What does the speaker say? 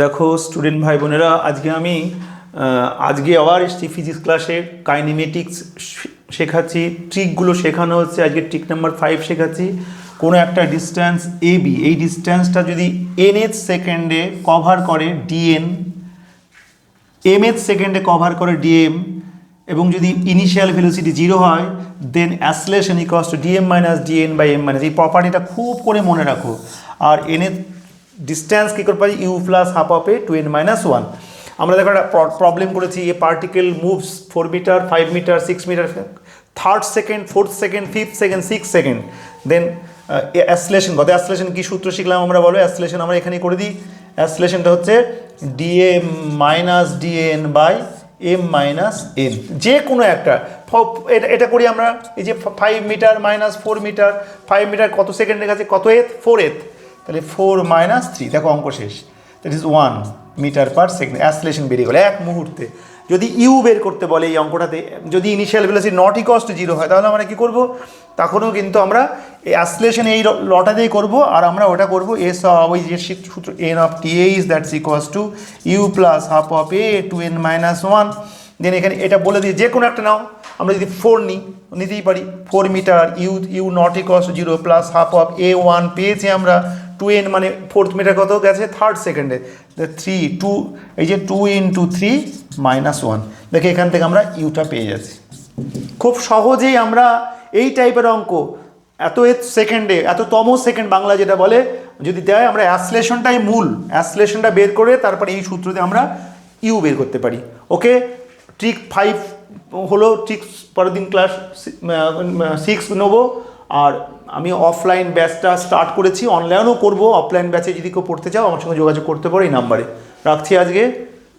দেখো স্টুডেন্ট ভাই বোনেরা, আজকে আবার এসেছি ফিজিক্স ক্লাসে। কাইনেমেটিক্স শেখাচ্ছি, ট্রিকগুলো শেখানো হচ্ছে। আজকে ট্রিক নাম্বার 5 শেখাচ্ছি। কোনো একটা ডিস্ট্যান্স এ বি, এই ডিস্ট্যান্সটা যদি nth সেকেন্ডে কভার করে ডিএন, mth সেকেন্ডে কভার করে ডিএম, এবং যদি ইনিশিয়াল ভেলোসিটি 0 হয়, then acceleration equals to DM minus DN by M minus. এই প্রপার্টিটা খুব করে মনে রাখো। আর nth ডিস্ট্যান্স কী করে পাই? U plus half of A two N minus 1। আমরা দেখো একটা প্রবলেম করেছি, a particle moves 4 metre, 5 metre, 6 metre, 3rd second, 4th second, 5th second, 6th second. Then acceleration, কত অ্যাসলেশন কী সূত্র শিখলাম আমরা? বলো অ্যাসলেশন আমরা এখানে করে দিই। অ্যাসলেশনটা হচ্ছে DM minus DN by M minus N, যে কোনো একটা। এটা করি আমরা। এই যে 5 মিটার মাইনাস 4 মিটার, 5 মিটার কত সেকেন্ডের কাছে, কত এথ? 4th। তাহলে 4 মাইনাস 3, দেখো অঙ্ক শেষ। That is 1 metre per second. Acceleration বেরিয়ে গেল এক মুহূর্তে। যদি ইউ বের করতে বলে এই অঙ্কটাতে, যদি initial velocity not equals to 0 হয়, তাহলে আমরা কী করবো? তখনও কিন্তু আমরা এই অ্যাসলেশন এই লটা দিয়েই করবো। আর আমরা ওটা করবো এস অফ, ওই যে সূত্র N of T H that's equals to U plus half of A two N minus 1। Then এখানে এটা বলে দিয়ে যে কোনো একটা নাও। আমরা যদি 4 নিতেই পারি। 4 metre U nought equals to 0 plus half of A 1 পেয়েছি আমরা। 2n মানে 4th মিটার কত গেছে? 3rd সেকেন্ডে। 2 এই যে 2 ইন্টু 3 মাইনাস 1। দেখে এখান থেকে আমরা ইউটা পেয়ে যাচ্ছি। খুব সহজেই আমরা এই টাইপের অঙ্ক এত সেকেন্ডে, এততম সেকেন্ড বাংলা যেটা বলে, যদি দেয়, আমরা অ্যাসলেশনটাই মূল। অ্যাসলেশনটা বের করে তারপরে এই সূত্র দিয়ে আমরা ইউ বের করতে পারি। ওকে, ট্রিক 5 হলো। ট্রিক পরের দিন ক্লাস 6 নেবো। আর আমি অফলাইন ব্যাচটা স্টার্ট করেছি, অনলাইনও করবো। অফলাইন ব্যাচে যদি কেউ পড়তে চাও আমার সঙ্গে যোগাযোগ করতে পারো এই নাম্বারে। রাখছি আজকে।